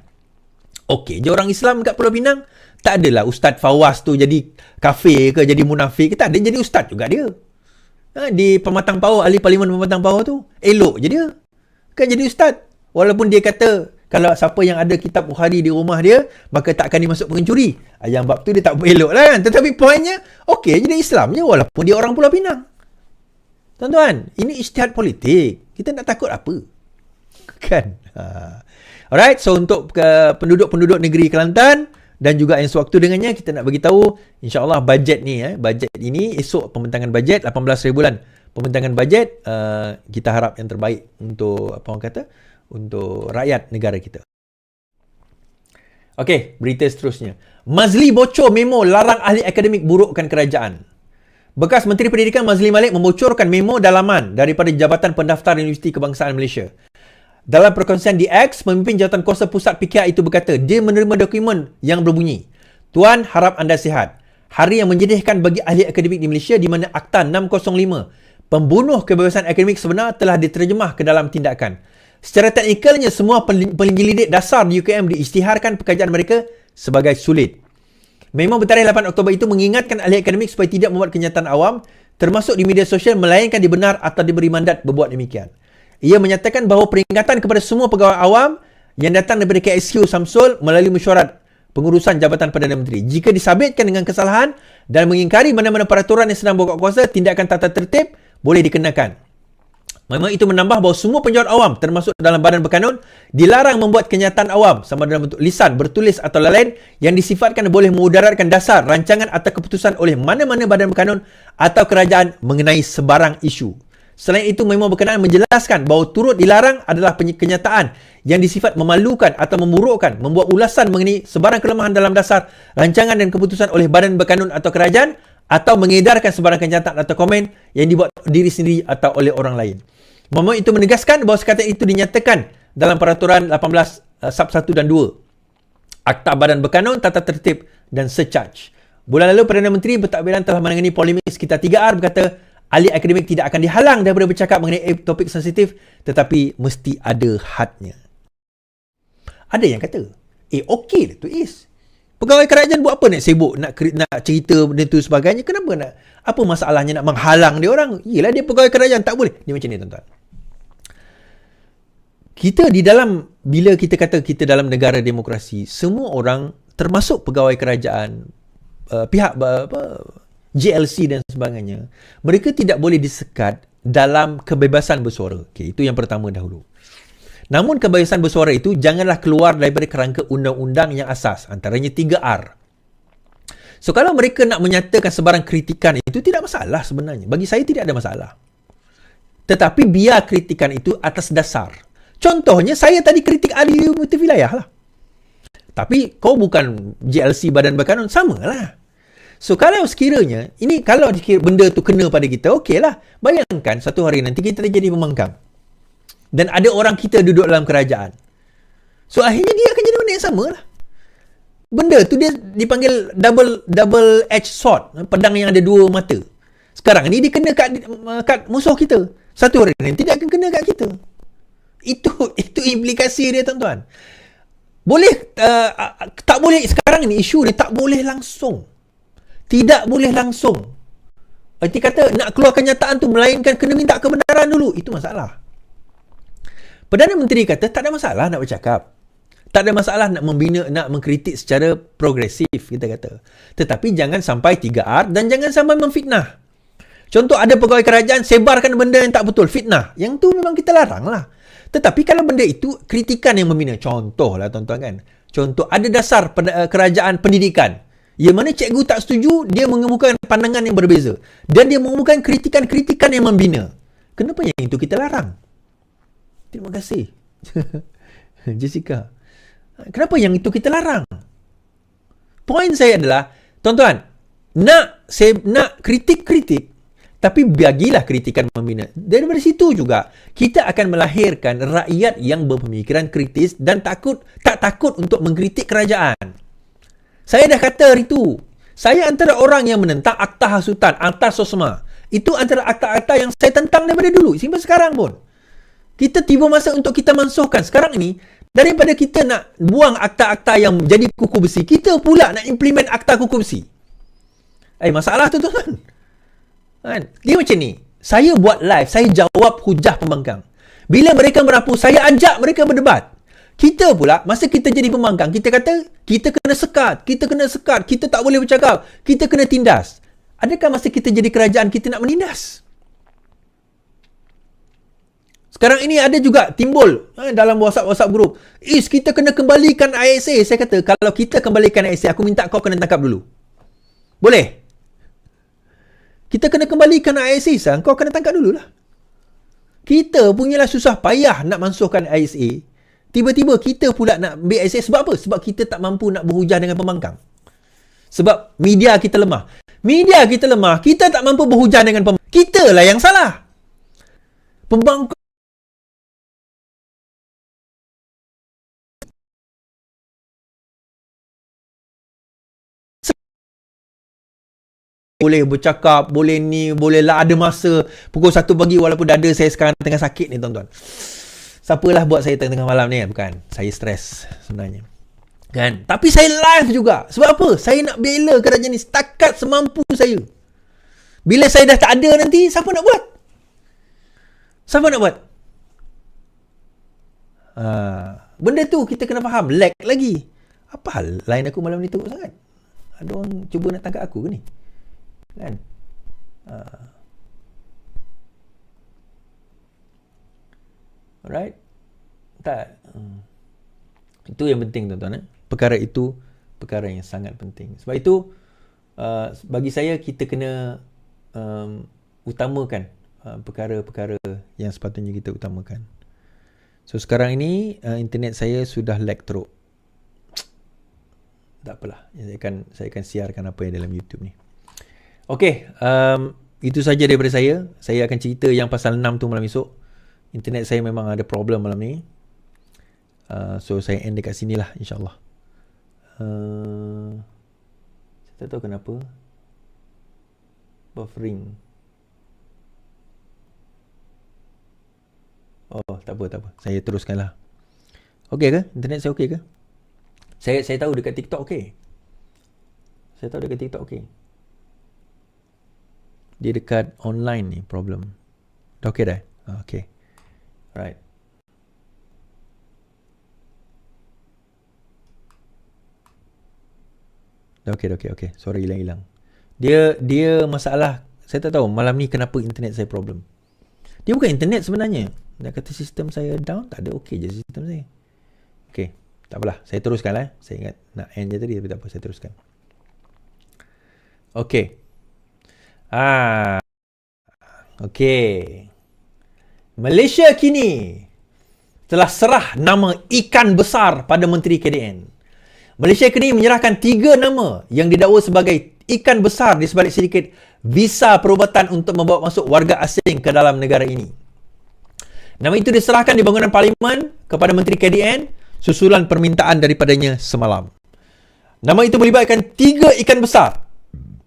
Okey je orang Islam kat Pulau Pinang. Tak adalah Ustaz Fawaz tu jadi kafir ke, jadi munafik ke. Tak ada, jadi ustaz juga dia. Di Pematang Pauh, ahli parlimen Pematang Pauh tu, elok je dia. Kan jadi ustaz. Walaupun dia kata, kalau siapa yang ada kitab Bukhari di rumah dia, maka tak akan dimasuk pencuri. Yang bab tu dia tak elok lah kan. Tetapi poinnya, okey jadi Islam je walaupun dia orang Pulau Pinang. Tuan-tuan, ini ijtihad politik. Kita nak takut apa? Kan? Alright, so untuk penduduk-penduduk negeri Kelantan dan juga yang sewaktu dengannya, kita nak bagi tahu insya-Allah bajet ni bajet ini esok pembentangan bajet 18 bulan. Pembentangan bajet kita harap yang terbaik untuk apa orang kata, untuk rakyat negara kita. Okey, berita seterusnya. Mazli bocor memo larang ahli akademik burukkan kerajaan. Bekas Menteri Pendidikan Mazli Malik membocorkan memo dalaman daripada Jabatan Pendaftar Universiti Kebangsaan Malaysia. Dalam perkongsian di X, pemimpin Jawatankuasa Pusat PKR itu berkata, dia menerima dokumen yang berbunyi, "Tuan, harap anda sihat. Hari yang menjadikan bagi ahli akademik di Malaysia di mana Akta 605, pembunuh kebebasan akademik sebenar telah diterjemah ke dalam tindakan. Secara teknikalnya, semua penyelidik dasar di UKM diisytiharkan pekerjaan mereka sebagai sulit." Memo bertarikh 8 Oktober itu mengingatkan ahli akademik supaya tidak membuat kenyataan awam, termasuk di media sosial, melainkan dibenar atau diberi mandat berbuat demikian. Ia menyatakan bahawa peringatan kepada semua pegawai awam yang datang daripada KSQ Samsul melalui mesyuarat pengurusan Jabatan Perdana Menteri. Jika disabitkan dengan kesalahan dan mengingkari mana-mana peraturan yang sedang berkuasa kuasa, tindakan tata tertib boleh dikenakan. Memang itu menambah bahawa semua penjawat awam termasuk dalam badan berkanun dilarang membuat kenyataan awam sama dalam bentuk lisan, bertulis atau lain yang disifatkan boleh memudaratkan dasar, rancangan atau keputusan oleh mana-mana badan berkanun atau kerajaan mengenai sebarang isu. Selain itu, memo berkenaan menjelaskan bahawa turut dilarang adalah kenyataan yang disifat memalukan atau memburukkan, membuat ulasan mengenai sebarang kelemahan dalam dasar, rancangan dan keputusan oleh badan berkanun atau kerajaan, atau mengedarkan sebarang kenyataan atau komen yang dibuat diri sendiri atau oleh orang lain. Memo itu menegaskan bahawa sekatan itu dinyatakan dalam Peraturan 18 Sub 1 dan 2, Akta Badan Berkanun, Tata Tertib dan Secharge. Bulan lalu, Perdana Menteri Pentadbiran telah menangani polemik sekitar 3R berkata, ahli akademik tidak akan dihalang daripada bercakap mengenai topik sensitif, tetapi mesti ada hadnya. Ada yang kata, okey lah tu Is. Pegawai kerajaan buat apa nak sibuk, nak cerita benda tu sebagainya. Kenapa nak, apa masalahnya nak menghalang dia orang? Yelah, dia pegawai kerajaan, tak boleh. Dia macam ni tuan-tuan. Kita di dalam, bila kita kata kita dalam negara demokrasi, semua orang, termasuk pegawai kerajaan, pihak JLC dan sebagainya, mereka tidak boleh disekat dalam kebebasan bersuara. Okay, itu yang pertama dahulu. Namun kebebasan bersuara itu janganlah keluar daripada kerangka undang-undang yang asas, antaranya 3R. So kalau mereka nak menyatakan sebarang kritikan itu tidak masalah sebenarnya. Bagi saya tidak ada masalah. Tetapi biar kritikan itu atas dasar. Contohnya saya tadi kritik ahli multiwilayah lah. Tapi kau bukan JLC Badan Berkanun, samalah. So, kalau sekiranya, ini kalau benda tu kena pada kita, okeylah. Bayangkan satu hari nanti kita jadi pembangkang. Dan ada orang kita duduk dalam kerajaan. So, akhirnya dia akan jadi benda yang sama lah. Benda tu dia dipanggil double edged sword. Pedang yang ada dua mata. Sekarang ni dia kena kat musuh kita. Satu hari nanti dia akan kena kat kita. Itu implikasi dia, tuan-tuan. Boleh, tak boleh, sekarang ni isu dia tak boleh langsung. Tidak boleh langsung. Erti kata nak keluar kenyataan tu melainkan kena minta kebenaran dulu. Itu masalah. Perdana Menteri kata tak ada masalah nak bercakap. Tak ada masalah nak membina, nak mengkritik secara progresif, kita kata. Tetapi jangan sampai 3R dan jangan sampai memfitnah. Contoh, ada pegawai kerajaan sebarkan benda yang tak betul, fitnah. Yang tu memang kita larang lah. Tetapi kalau benda itu kritikan yang membina. Contoh lah tuan-tuan kan. Contoh, ada dasar kerajaan pendidikan. Yang mana cikgu tak setuju, dia mengemukakan pandangan yang berbeza. Dan dia mengemukakan kritikan-kritikan yang membina. Kenapa yang itu kita larang? Terima kasih. Jessica. Kenapa yang itu kita larang? Poin saya adalah, tuan-tuan, nak kritik-kritik, tapi bagilah kritikan membina. Daripada situ juga, kita akan melahirkan rakyat yang berpemikiran kritis dan tak takut untuk mengkritik kerajaan. Saya dah kata hari tu, saya antara orang yang menentang Akta Hasutan, Akta Sosma. Itu antara akta-akta yang saya tentang daripada dulu, sampai sekarang pun. Kita tiba masa untuk kita mansuhkan. Sekarang ni, daripada kita nak buang akta-akta yang jadi kuku besi, kita pula nak implement akta kuku besi. Masalah tu tuan. Kan? Dia macam ni. Saya buat live, saya jawab hujah pembangkang. Bila mereka merapu, saya ajak mereka berdebat. Kita pula, masa kita jadi pembangkang, kita kata, kita kena sekat, kita tak boleh bercakap, kita kena tindas. Adakah masa kita jadi kerajaan, kita nak menindas? Sekarang ini ada juga timbul dalam WhatsApp group. Kita kena kembalikan ISA. Saya kata, kalau kita kembalikan ISA, aku minta kau kena tangkap dulu. Boleh? Kita kena kembalikan ISA, kau kena tangkap dululah. Kita punyalah susah payah nak mansuhkan ISA. Tiba-tiba kita pula nak ambil ISA. Sebab apa? Sebab kita tak mampu nak berhujah dengan pembangkang. Sebab media kita lemah. Kita tak mampu berhujah dengan pembangkang. Kita lah yang salah. Pembangkang boleh bercakap, boleh ni, boleh lah ada masa pukul 1 pagi walaupun dada saya sekarang tengah sakit ni tuan-tuan. Siapalah buat saya tengah malam ni, bukan? Saya stres sebenarnya. Kan? Tapi saya live juga. Sebab apa? Saya nak bela kerajaan ni setakat semampu saya. Bila saya dah tak ada nanti, siapa nak buat? Benda tu kita kena faham. Lag lagi. Apa hal line aku malam ni teruk sangat? Ada orang cuba nak tangkap aku ke ni? Kan? Alright? Tak. Itu yang penting tuan-tuan. Perkara itu perkara yang sangat penting. Sebab itu bagi saya kita kena utamakan perkara-perkara yang sepatutnya kita utamakan. So sekarang ini internet saya sudah lag teruk. Tak apalah. Saya akan siarkan apa yang dalam YouTube ni. Okey, itu saja daripada saya. Saya akan cerita yang pasal 6 tu malam esok. Internet saya memang ada problem malam ni. So saya end dekat sini lah, insyaAllah. Saya tak tahu kenapa buffering. Oh, tak apa. Saya teruskan lah. Okey ke? Internet saya okey ke? Saya tahu dekat TikTok okey. Dia dekat online ni problem. Dah okey dah? Okey. Right. Okey. Sorry hilang. Dia masalah, saya tak tahu malam ni kenapa internet saya problem. Dia bukan internet sebenarnya. Dia kata sistem saya down, tak ada, okey je sistem saya. Okey, tak apalah. Saya teruskan lah. Saya ingat nak end je tadi tapi tak apa, saya teruskan. Okey. Okey. Malaysia kini telah serah nama ikan besar pada Menteri KDN. Malaysia kini menyerahkan 3 nama yang didakwa sebagai ikan besar di sebalik sedikit visa perubatan untuk membawa masuk warga asing ke dalam negara ini. Nama itu diserahkan di bangunan Parlimen kepada Menteri KDN susulan permintaan daripadanya semalam. Nama itu melibatkan 3 ikan besar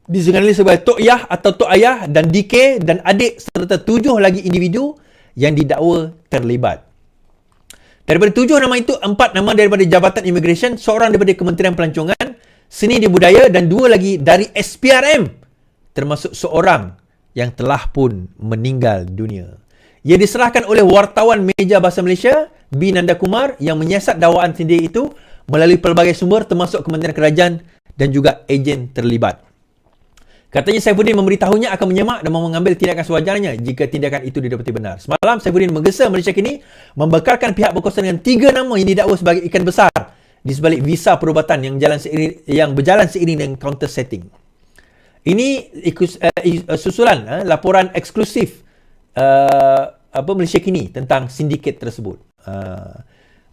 disengali sebagai Tok Yah atau Tok Ayah dan DK dan adik serta 7 lagi individu yang didakwa terlibat. Daripada 7 nama itu, 4 nama daripada Jabatan Immigration, seorang daripada Kementerian Pelancongan, Seni dan Budaya dan 2 lagi dari SPRM, termasuk seorang yang telah pun meninggal dunia. Ia diserahkan oleh wartawan Meja Bahasa Malaysia, B. Nanda Kumar, yang menyiasat dakwaan sendiri itu melalui pelbagai sumber termasuk Kementerian Kerajaan dan juga ejen terlibat. Katanya Saifuddin memberitahunya akan menyemak dan mengambil tindakan sewajarnya jika tindakan itu didapati benar. Semalam Saifuddin menggesa Malaysia Kini membekalkan pihak berkuasa dengan 3 nama yang didakwa sebagai ikan besar di sebalik visa perubatan yang berjalan seiring dengan counter setting. Ini susulan laporan eksklusif Malaysia Kini tentang sindiket tersebut.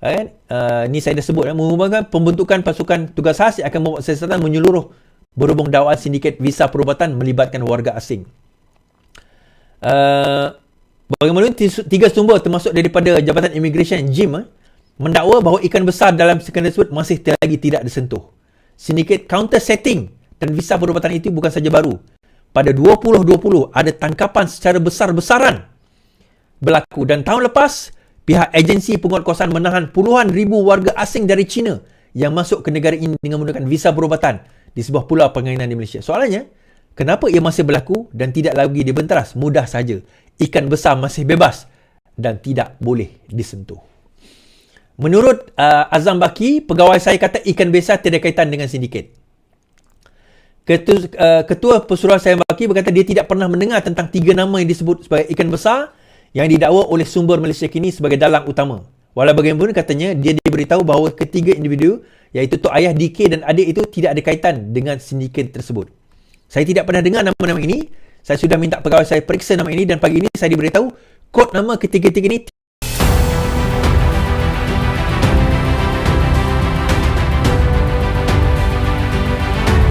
Ini saya dah sebut, mengumumkan pembentukan pasukan tugas khas yang akan membuat siasatan menyeluruh berhubung dakwaan sindiket visa perubatan melibatkan warga asing. Bagaimana 3 sumber termasuk daripada Jabatan Immigration JIM mendakwa bahawa ikan besar dalam skandal tersebut masih lagi tidak disentuh. Sindiket counter setting dan visa perubatan itu bukan saja baru. Pada 2020 ada tangkapan secara besar-besaran berlaku, dan tahun lepas pihak agensi penguatkuasaan menahan puluhan ribu warga asing dari China yang masuk ke negara ini dengan menggunakan visa perubatan di sebuah pulau perairan di Malaysia. Soalannya, kenapa ia masih berlaku dan tidak lagi dibenteras? Mudah saja. Ikan besar masih bebas dan tidak boleh disentuh. Menurut Azam Baki, pegawai saya kata ikan besar tiada kaitan dengan sindiket. Ketua Pesuruhan Azam Baki berkata dia tidak pernah mendengar tentang 3 nama yang disebut sebagai ikan besar yang didakwa oleh sumber Malaysia Kini sebagai dalang utama. Walau bagaimanapun katanya dia diberitahu bahawa ketiga individu iaitu Tok Ayah, DK dan adik itu tidak ada kaitan dengan sindiket tersebut. Saya tidak pernah dengar nama-nama ini. Saya sudah minta pegawai saya periksa nama ini dan pagi ini saya diberitahu kod nama ketiga-tiga ini